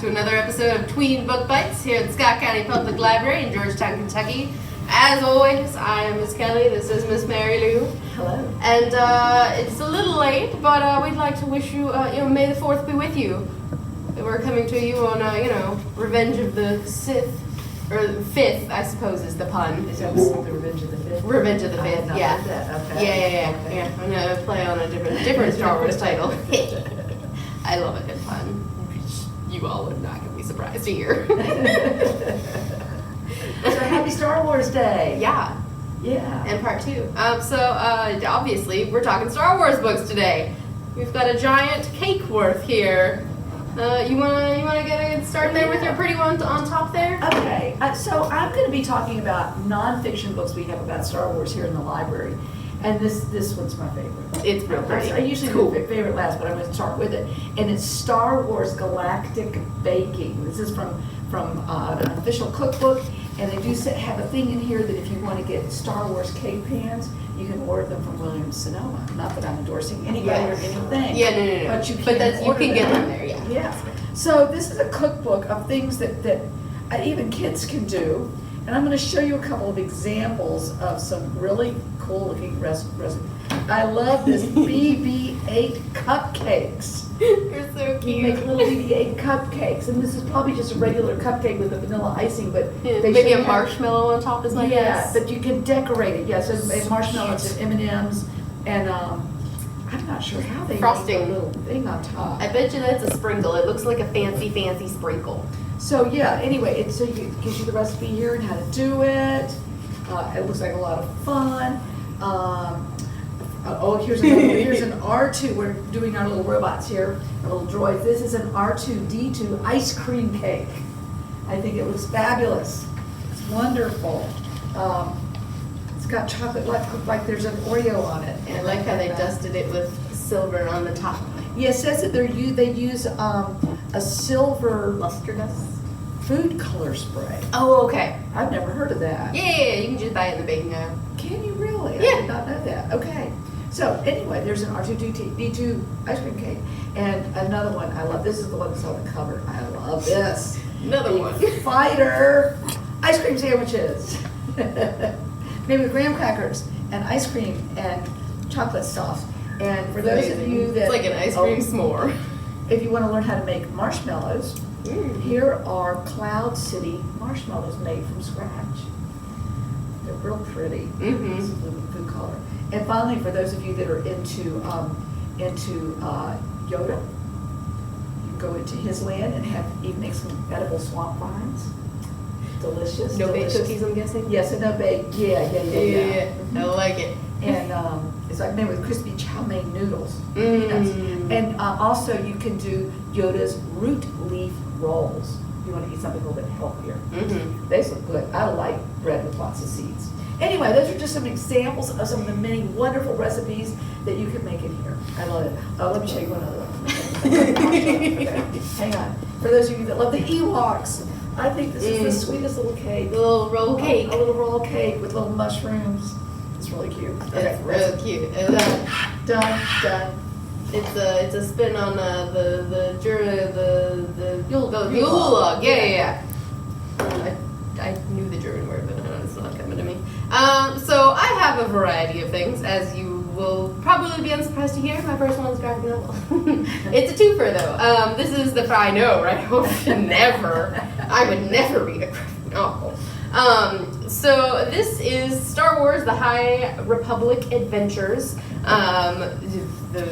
to another episode of Tween Book Bites here at the Scott County Public Library in Georgetown, Kentucky. As always, I am Miss Kelly. This is Miss Mary Lou. Hello. And it's a little late, but we'd like to wish you, May the 4th be with you. We're coming to you on, Revenge of the Sith. Or 5th, I suppose, is the pun. Is that the Revenge of the Fifth? Revenge of the I had Fifth, not yeah. heard that. Okay. Yeah. I'm gonna play on a different Star Wars title. I love a good pun, which you all are not gonna be surprised to hear. So happy Star Wars Day. Yeah, Yeah. and part 2. Obviously, we're talking Star Wars books today. We've got a giant cake worth here. You wanna get a start there with your pretty one on top there? Okay. So I'm going to be talking about nonfiction books we have about Star Wars here in the library. And this one's my favorite. It's real pretty. I usually do favorite last, but I'm going to start with it. And it's Star Wars Galactic Baking. This is from an official cookbook. And they do have a thing in here that if you want to get Star Wars cake pans, you can order them from Williams-Sonoma. Not that I'm endorsing anybody or anything. Yeah, no. But you can get them there, yeah. Yeah. So this is a cookbook of things that even kids can do. And I'm going to show you a couple of examples of some really cool looking recipes. I love this BB-8 cupcakes. You're so You cute. make little BB-8 cupcakes, and this is probably just a regular cupcake with a vanilla icing, but Yeah, they maybe should a have- marshmallow on top is my guess. but you can decorate it. Yes, yeah, so marshmallows and M&Ms, and I'm not sure how they Frosting. make a little thing on top. I bet you that's a sprinkle. It looks like a fancy sprinkle. So yeah, anyway, it gives you the recipe here and how to do it. It looks like a lot of fun. Here's an R2. We're doing our little robots here, our little droids. This is an R2-D2 ice cream cake. I think it looks fabulous. It's wonderful. It's got chocolate like there's an Oreo on it. And I like how they dusted it with silver on the top. Yeah, it says that they use a silver Luster dust? food color spray. Oh, okay. I've never heard of that. Yeah, you can just buy it in the baking aisle. Can you really? Yeah. I did not know that. Okay. So anyway, there's an R2-D2 ice cream cake. And another one I love. This is the one that's on the cover. I love this. Another one. Fighter ice cream sandwiches. Made with graham crackers and ice cream and chocolate sauce. And for those of you that... It's like an ice cream s'more. If you want to learn how to make marshmallows, Mm. here are Cloud City marshmallows made from scratch. They're real pretty. Mhm. This is living food color. And finally, for those of you that are into Yoda, you can go into his land and even make some edible swamp vines. Delicious. No baked delicious. cookies, I'm guessing? Yes, and no baked. Yeah. I like it. And it's like made with crispy chow mein noodles. Peanuts. And also you can do Yoda's root leaf rolls. If you want to eat something a little bit healthier. Mm-hmm. They look good. I like bread with lots of seeds. Anyway, those are just some examples of some of the many wonderful recipes that you can make in here. I love it. Let me show you one other one. Okay, hang on. For those of you that love the Ewoks, I think this is the sweetest little cake. The little roll cake. A little roll cake with little mushrooms. It's really cute. It's real cute. Done. It's a spin on the Yule log. Yeah. I knew the German word, but it's not coming to me. So I have a variety of things, as you will probably be unsurprised to hear. My first one is graphic novel. It's a twofer though. This is I know, right? I would never read a graphic novel. So this is Star Wars: The High Republic Adventures. The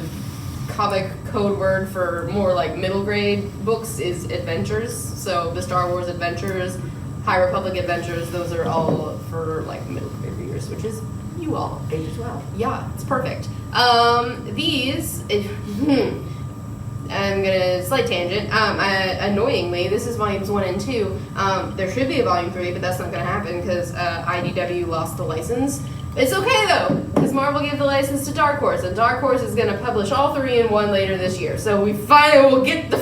comic code word for more like middle grade books is adventures. So the Star Wars Adventures, High Republic Adventures, those are all for like middle grade readers, which is you all. 8 to 12. Yeah, it's perfect. I'm gonna slight tangent. Annoyingly, this is volumes 1 and 2. There should be a volume 3, but that's not gonna happen because IDW lost the license. It's okay though, because Marvel gave the license to Dark Horse, and Dark Horse is gonna publish all 3 in 1 later this year. So we finally will get the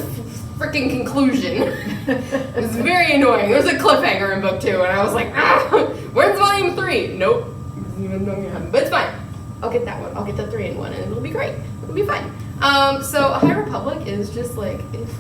freaking conclusion. It's very annoying. There's a cliffhanger in book 2, and I was like, where's volume 3? Nope. But it's fine. I'll get that one. I'll get the 3 in 1, and it'll be great. It'll be fine. So High Republic is just like it's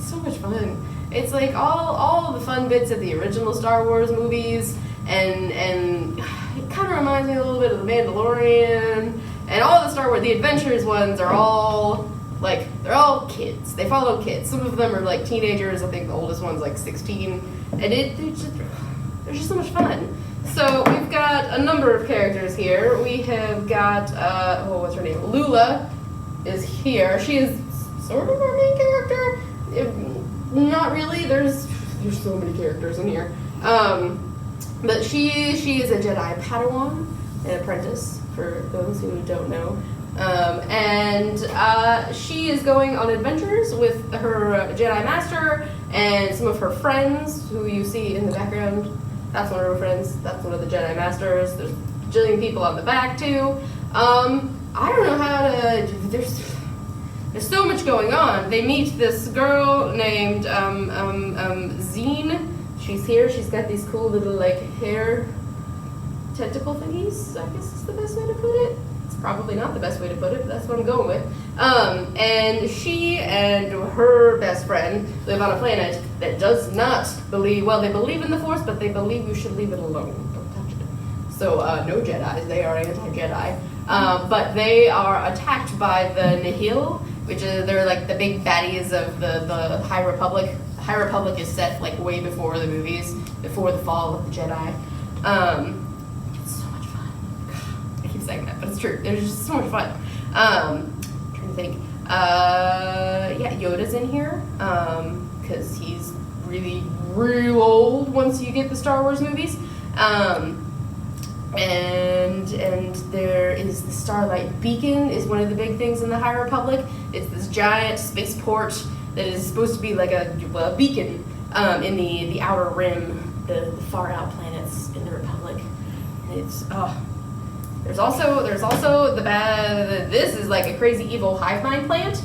so much fun. It's like all the fun bits of the original Star Wars movies, and it kind of reminds me a little bit of The Mandalorian, and all the Star Wars, the Adventures ones are all like, they're all kids. They follow kids. Some of them are like teenagers. I think the oldest one's like 16, and they're just so much fun. So we've got a number of characters here. We have got what's her name? Lula is here. She is sort of our main character. Not really. There's so many characters in here. But she is a Jedi Padawan, an apprentice, for those who don't know. And she is going on adventures with her Jedi Master and some of her friends, who you see in the background. That's one of her friends. That's one of the Jedi Masters. There's a jillion people on the back, too. I don't know how to... There's so much going on. They meet this girl named Zine. She's here. She's got these cool little like hair tentacle thingies, I guess is the best way to put it. It's probably not the best way to put it, but that's what I'm going with. And she and her best friend live on a planet that does not believe, well, they believe in the Force, but they believe you should leave it alone. Don't touch it. So no Jedis. They are anti-Jedi. But they are attacked by the Nihil, which is, they're like the big baddies of the High Republic. High Republic is set like way before the movies, before the fall of the Jedi. It's so much fun. I keep saying that, but it's true. There's just so much fun. I'm trying to think. Yeah, Yoda's in here because he's really real old once you get the Star Wars movies. And there is the Starlight Beacon is one of the big things in the High Republic. It's this giant spaceport that is supposed to be like a beacon in the outer rim, the far out planets in the Republic. And it's there's also the bad. This is like a crazy evil hive mind plant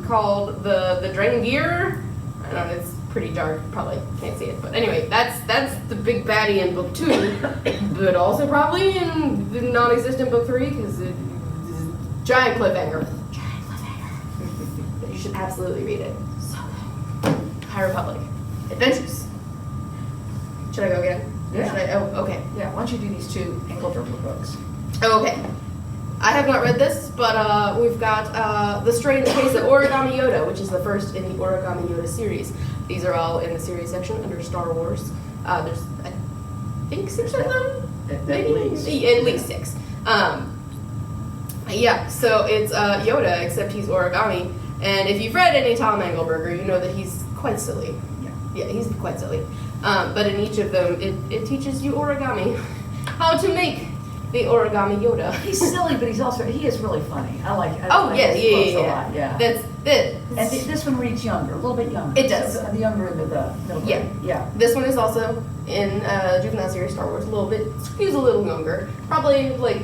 called the Drengir. I don't know. It's pretty dark. Probably can't see it, but anyway, that's the big baddie in book 2, but also probably in the non-existent book 3 because it's giant cliffhanger. You should absolutely read it. So good. High Republic. Adventures. Should I go again? Yeah. Okay. Yeah, why don't you do these two Engelberger books? Okay. I have not read this, but we've got The Strange Case of Origami Yoda, which is the first in the Origami Yoda series. These are all in the series section under Star Wars. There's, I think, 6 of them? At least. At least 6. Yeah, so it's Yoda, except he's origami. And if you've read any Tom Engelberger, you know that he's quite silly. Yeah, he's quite silly. But in each of them, it teaches you origami. How to make the origami Yoda. He's silly, but he is really funny. I like Oh, like yeah, his books yeah. a lot, yeah. That's it. And this one reads younger, a little bit younger. It does. So the younger end of the middle Yeah. grade. Yeah. This one is also in juvenile series Star Wars, a little bit, skews a little younger. Probably like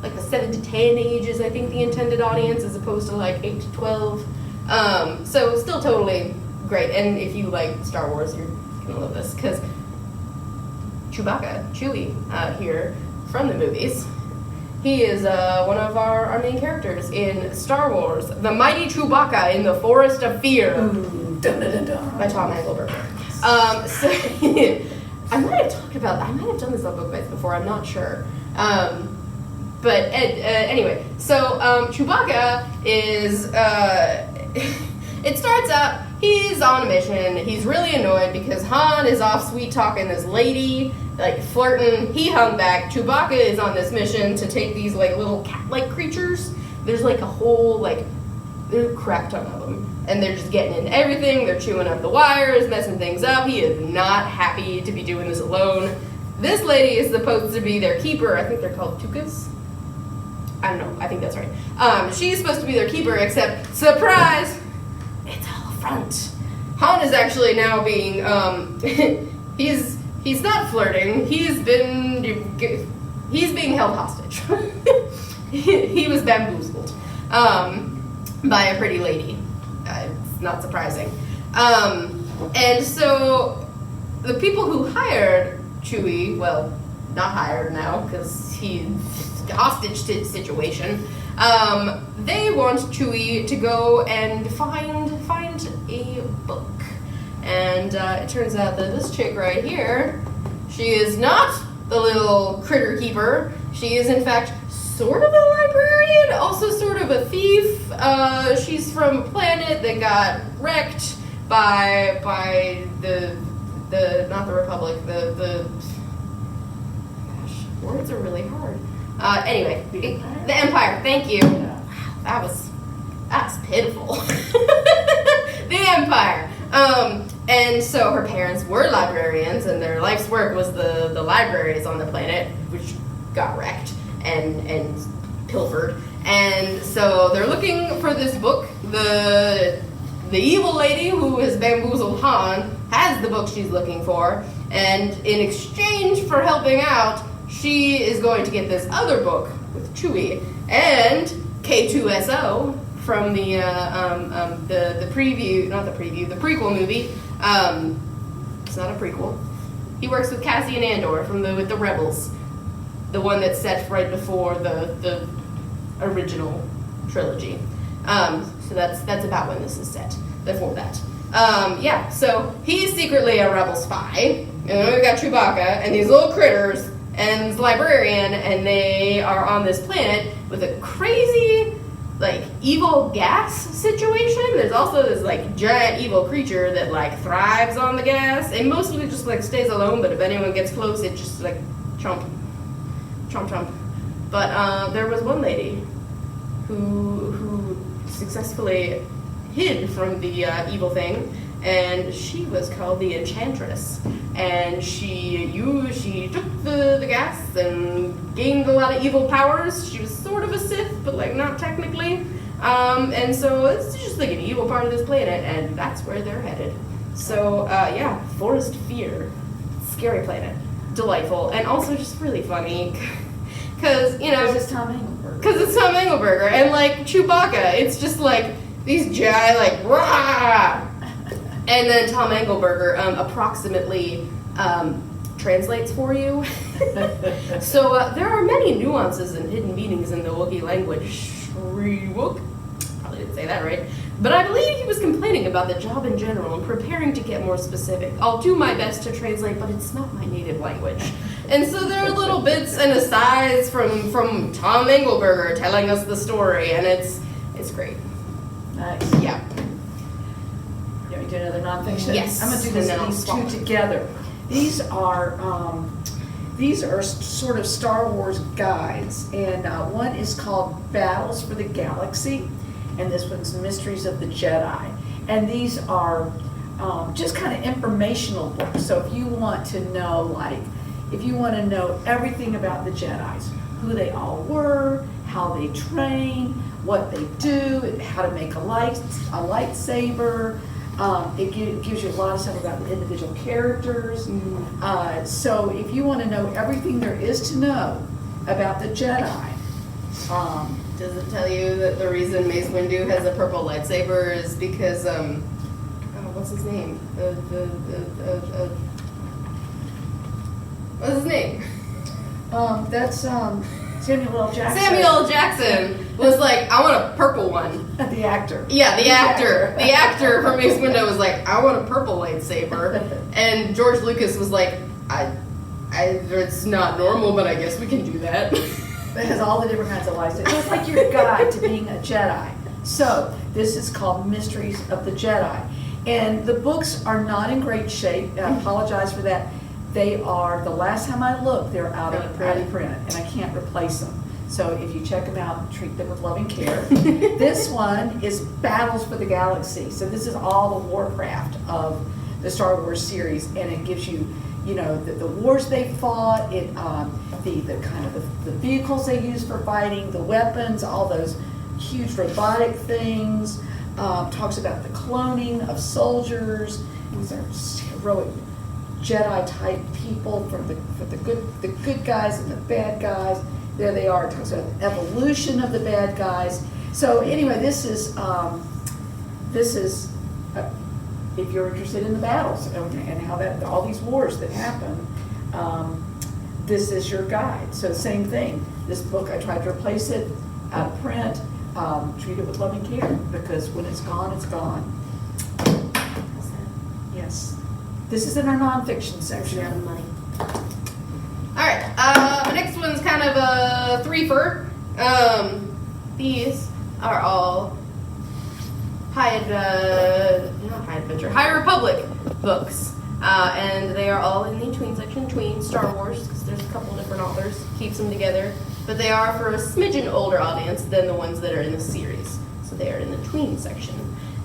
the 7 to 10 age is, I think, the intended audience, as opposed to like 8 to 12. So still totally great. And if you like Star Wars, you're gonna love this, because Chewie here from the movies, he is one of our main characters in Star Wars, The Mighty Chewbacca in the Forest of Fear. Ooh, dun, dun, dun, dun. By Tom Engelberger. So I might have done this on Book Bites before, I'm not sure. But anyway, so Chewbacca is, it starts out, he's on a mission, he's really annoyed because Han is off sweet-talking this lady, like flirting, he hung back. Chewbacca is on this mission to take these like little cat-like creatures. There's like a whole, like, there's a crap ton of them. And they're just getting into everything, they're chewing up the wires, messing things up. He is not happy to be doing this alone. This lady is supposed to be their keeper. I think they're called Tukas. I don't know, I think that's right. She's supposed to be their keeper, except, surprise, it's all a front. Han is actually now being, he's not flirting, he's being held hostage. he was bamboozled by a pretty lady. It's not surprising. And so the people who hired Chewie, well, not hired now because he's hostage situation, they want Chewie to go and find a book. And it turns out that this chick right here, she is not the little critter keeper. She is, in fact, sort of a librarian, also sort of a thief. She's from a planet that got wrecked by the not the Republic, the gosh, words are really hard. Anyway, the Empire. Thank you. Yeah. Wow, that's pitiful. The Empire. And so her parents were librarians, and their life's work was the libraries on the planet, which got wrecked and pilfered. And so they're looking for this book. The evil lady who has bamboozled Han has the book she's looking for, and in exchange for helping out, she is going to get this other book with Chewie and K2SO from the preview, not the preview, the prequel movie. It's not a prequel. He works with Cassian Andor with the Rebels, the one that's set right before the original trilogy. So that's about when this is set. Before that. Yeah, so he's secretly a rebel spy. And then we got Chewbacca and these little critters and this librarian, and they are on this planet with a crazy, like, evil gas situation. There's also this, like, giant evil creature that, like, thrives on the gas and mostly just, like, stays alone, but if anyone gets close, it just, like, chomp. But there was one lady who successfully hid from the evil thing, and she was called the Enchantress, and she took the gas and gained a lot of evil powers. She was sort of a Sith, but like not technically, and so it's just like an evil part of this planet, and that's where they're headed. So yeah, Forest Fear, scary planet, delightful, and also just really funny, because you know, Because it's Tom Engelberg. Because it's Tom Engelberger, and like Chewbacca, it's just like these giant, like, rah! And then Tom Engelberger approximately translates for you. So there are many nuances and hidden meanings in the Wookiee language. Shriwook. Probably didn't say that right. But I believe he was complaining about the job in general and preparing to get more specific. I'll do my best to translate, but it's not my native language. And so there are little bits and asides from Tom Engelberger telling us the story, and it's great. Nice. Yeah. You want me to do another nonfiction? Yes, I'm going to do and then I'll these swap. two together. These are sort of Star Wars guides, and one is called Battles for the Galaxy, and this one's Mysteries of the Jedi. And these are just kind of informational books. So if you want to know, everything about the Jedis, who they all were, how they train, what they do, how to make a lightsaber. It gives you a lot of stuff about the individual characters. So if you want to know everything there is to know about the Jedi. Does it tell you that the reason Mace Windu has a purple lightsaber is because, what's his name? What's his name? That's Samuel L. Jackson. Samuel L. Jackson was like, I want a purple one. The actor. Yeah, the actor. The actor from Mace Windu was like, I want a purple lightsaber. And George Lucas was like, it's not normal, but I guess we can do that. It has all the different kinds of lightsabers. It's like your guide to being a Jedi. So this is called Mysteries of the Jedi. And the books are not in great shape. I apologize for that. They are, the last time I looked, they're out of print, and I can't replace them. So if you check them out, treat them with loving care. This one is Battles for the Galaxy. So this is all the warcraft of the Star Wars series, and it gives you, the wars they fought, the kind of the vehicles they used for fighting, the weapons, all those huge robotic things. Talks about the cloning of soldiers. These are heroic Jedi type people for the good guys and the bad guys. There they are. It talks about the evolution of the bad guys. So anyway, this is if you're interested in the battles and how that all these wars that happen, this is your guide. So same thing. This book, I tried to replace it out of print. Treat it with loving care, because when it's gone, it's gone. Yes. This is in our nonfiction She's section. out of money. Alright, my next one's kind of a threefer. These are all not High Adventure, High Republic books. And they are all in the tween section, tween Star Wars, because there's a couple different authors, keeps them together. But they are for a smidgen older audience than the ones that are in the series. So they are in the tween section.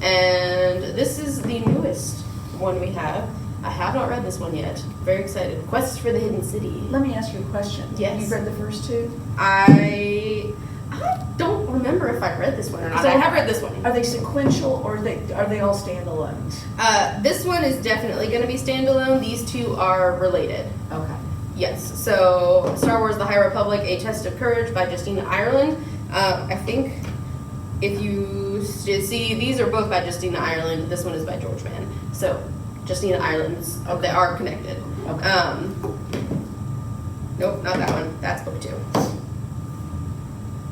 And this is the newest one we have. I have not read this one yet. Very excited. Quest for the Hidden City. Let me ask you a question. Yes. You've read the first two? I don't remember if I read this one or not. I have read this one. Are they sequential or are they all standalones? This one is definitely going to be standalone. These two are related. Okay. Yes. So, Star Wars: The High Republic: A Test of Courage by Justina Ireland. I think if you see, these are both by Justina Ireland. This one is by George Mann. So, Justina Ireland's. Okay. They are connected. Okay. Nope, not that one. That's book 2.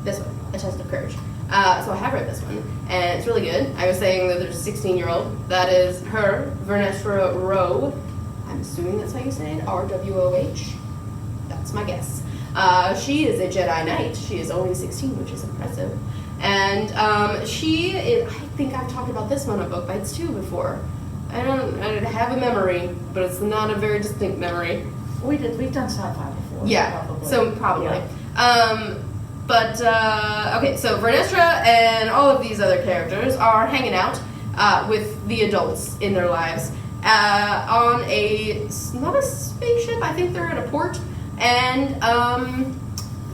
This one, A Test of Courage. So I have read this one, and it's really good. I was saying that there's a 16-year-old. That is her, Vernestra Rowe. I'm assuming that's how you say it, R-W-O-H. That's my guess. She is a Jedi Knight. She is only 16, which is impressive. And she is, I think I've talked about this one on Book Bites too before. I have a memory, but it's not a very distinct memory. We've done sci-fi before. Yeah, probably. so probably. Yeah. Okay, so Vernestra and all of these other characters are hanging out with the adults in their lives on not a spaceship, I think they're at a port, and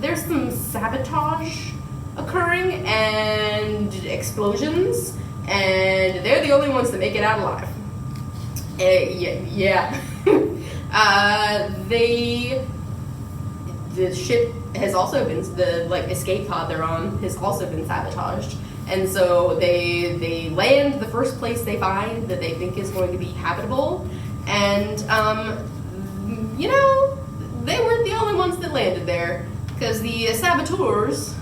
there's some sabotage occurring and explosions, and they're the only ones that make it out alive. Yeah. The ship has also been, the escape pod they're on has also been sabotaged, and so they land the first place they find that they think is going to be habitable, and they weren't the only ones that landed there, because the saboteurs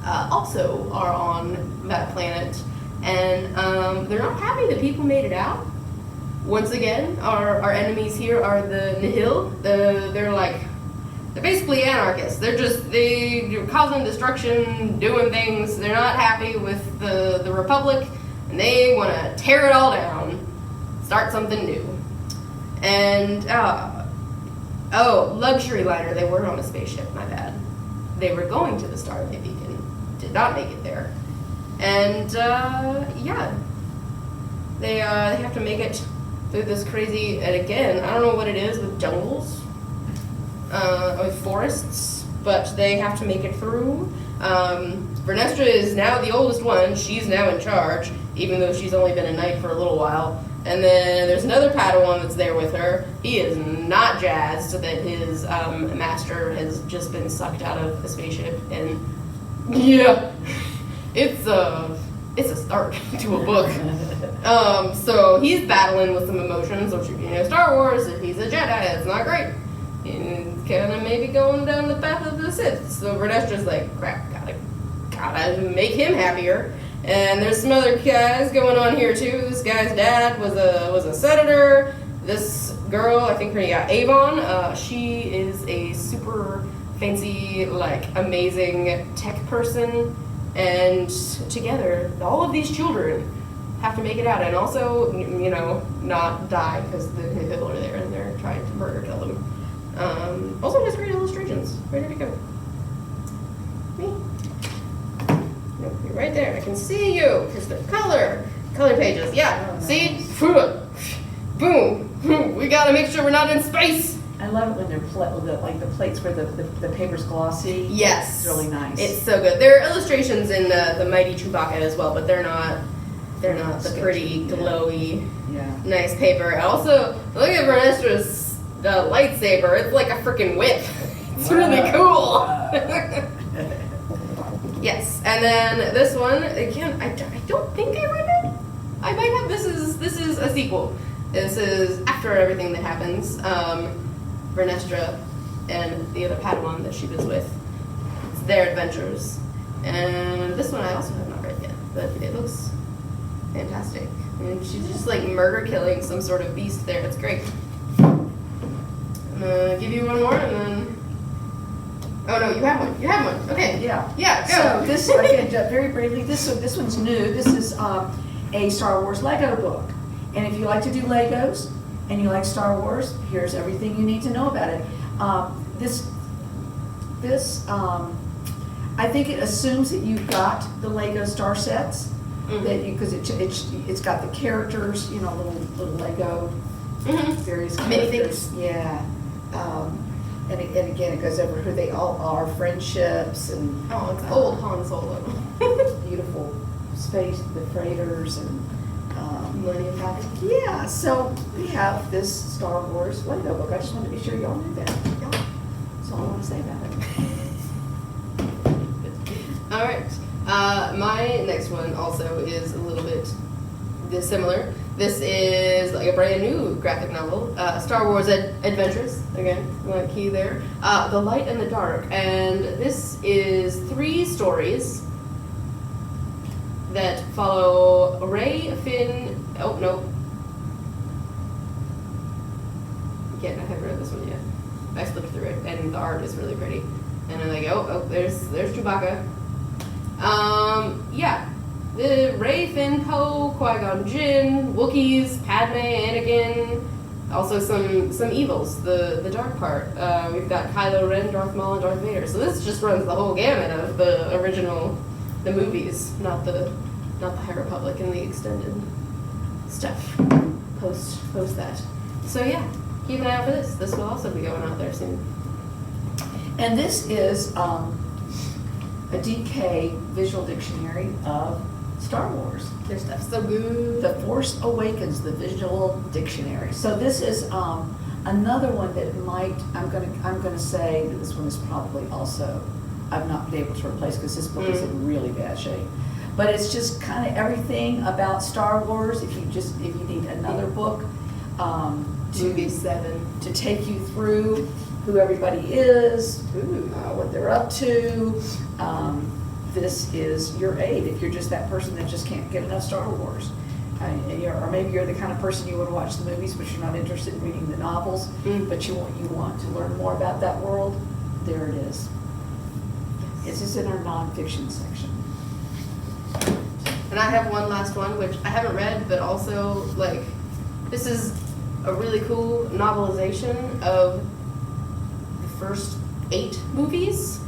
also are on that planet, and they're not happy that people made it out. Once again, our enemies here are the Nihil. They're basically anarchists. They're causing destruction, doing things. They're not happy with the Republic, and they want to tear it all down, start something new. And luxury liner. They were on a spaceship. My bad. They were going to the Starlight Beacon, did not make it there, and they have to make it through this crazy. And again, I don't know what it is with jungles. With forests, but they have to make it through. Vernestra is now the oldest one. She's now in charge, even though she's only been a knight for a little while. And then there's another Padawan that's there with her. He is not jazzed that his master has just been sucked out of the spaceship. And yeah, it's a start to a book. So he's battling with some emotions, which, Star Wars, if he's a Jedi, it's not great. And kind of maybe going down the path of the Sith. So Vernestra's like, crap, gotta make him happier. And there's some other guys going on here too. This guy's dad was a senator. This girl, I think Avon, she is a super fancy, amazing tech person. And together, all of these children have to make it out, and also, not die because the Nihil are there and they're trying to kill them. Also has great illustrations. Where did it go? Me? Nope, you're right there. I can see you. Here's the color pages. Yeah. Oh, See? nice. Boom. We gotta make sure we're not in space. I love it when they're the plates where the paper's glossy. Yes. It's really nice. It's so good. There are illustrations in the Mighty Chewbacca as well, but they're not the pretty, glowy, nice paper. Also, look at Vernestra's lightsaber. It's like a freaking whip. It's really cool. Yes, and then this one again. I don't think I read it. I might have. This is a sequel. This is after everything that happens. Vernestra and the other Padawan that she was with. It's their adventures, and this one I also have not read yet, but it looks Fantastic. And she's just like murder killing some sort of beast there. It's great. I'm gonna give you one more and then. Oh no, you have one. You have one. Okay. Yeah. Yeah, go. So this, again, very briefly, this one's new. This is a Star Wars Lego book. And if you like to do Legos and you like Star Wars, here's everything you need to know about it. I think it assumes that you've got the Lego star sets, that you, because it's got the characters, you know, little Lego, various Mini characters. things. Yeah. And again, it goes over who they all are, friendships, and Oh, it's old Han Solo. beautiful space, the freighters, and Millennium Falcon. yeah. So we have this Star Wars Lego book. I just wanted to be sure y'all knew that. Yeah. That's all I want to say about it. All right. My next one also is a little bit dissimilar. This is like a brand new graphic novel, Star Wars Adventures. Again, one key there. The Light and the Dark, and this is 3 stories that follow Rey, Finn. Oh no. Again, I haven't read this one yet. I flipped through it, and the art is really pretty. And I'm like, oh, there's Chewbacca. Yeah. The Rey, Finn, Poe, Qui-Gon Jinn, Wookiees, Padme, Anakin, also some evils, the dark part. We've got Kylo Ren, Darth Maul, and Darth Vader. So this just runs the whole gamut of the original, the movies, not the High Republic and the extended stuff post that. So yeah, keep an eye out for this. This will also be going out there soon. And this is a DK visual dictionary of Star Wars. Their stuff's so good. The Force Awakens, the visual dictionary. So this is another one that I'm gonna say that this one is probably also, I've not been able to replace because this book is in really bad shape. But it's just kind of everything about Star Wars. If you need another book Movie 7. to take you through who everybody is, what they're up to. This is your aid if you're just that person that just can't get enough Star Wars. Or maybe you're the kind of person you want to watch the movies, but you're not interested in reading the novels, but you want to learn more about that world. There it is. It's just in our nonfiction section. And I have one last one, which I haven't read, but also, like, this is a really cool novelization of the first 8 movies.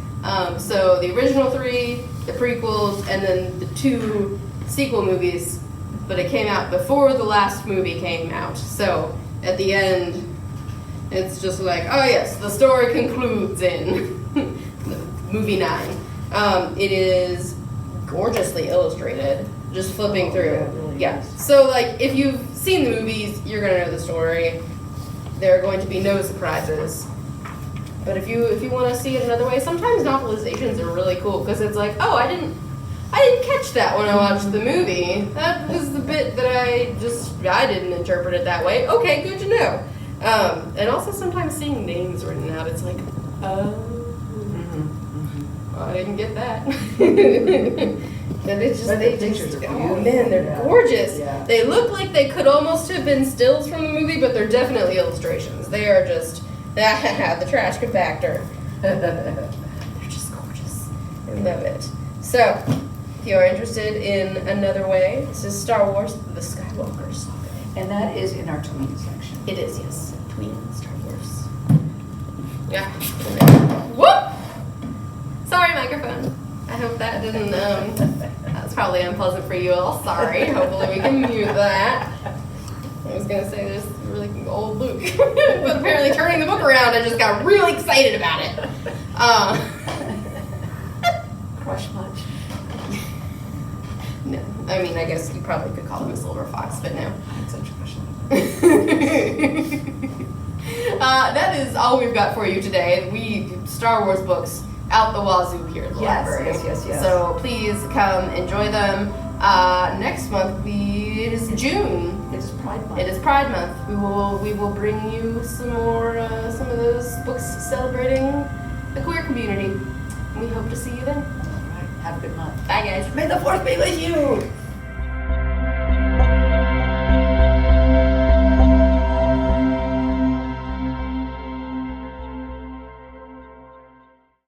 So the original 3, the prequels, and then the 2 sequel movies, but it came out before the last movie came out. So at the end, it's just like, oh yes, the story concludes in movie 9. It is gorgeously illustrated, just flipping through. Yeah, it really is. So like, if you've seen the movies, you're gonna know the story. There are going to be no surprises. But if you want to see it another way, sometimes novelizations are really cool because it's like, oh, I didn't catch that when I watched the movie. That was the bit that I didn't interpret it that way. Okay, good to know. And also sometimes seeing names written out, it's like, oh, I didn't get that. And it's just, But the pictures are beautiful. oh man, they're Yeah. gorgeous. Yeah. They look like they could almost have been stills from the movie, but they're definitely illustrations. They are just, the trash compactor. They're just gorgeous. I love it. So, if you are interested in another way, this is Star Wars, The Skywalker Saga. And that is in our tween section. It is, yes. Tween Star Wars. Yeah. Whoop! Sorry, microphone. I hope that didn't, that was probably unpleasant for you all. Sorry. Hopefully we can mute that. I was going to say this really old Luke. But apparently turning the book around, I just got really excited about it. Crush much? No. I mean, I guess you probably could call him a silver fox, but no. I had such a crush on That is all we've got for you today. Star Wars books out the wazoo here at the library. Yes. So please come enjoy them. Next month it is June. It is Pride Month. It is Pride Month. We will bring you some of those books celebrating the queer community. We hope to see you then. All right. Have a good month. Bye guys. May the 4th be with you!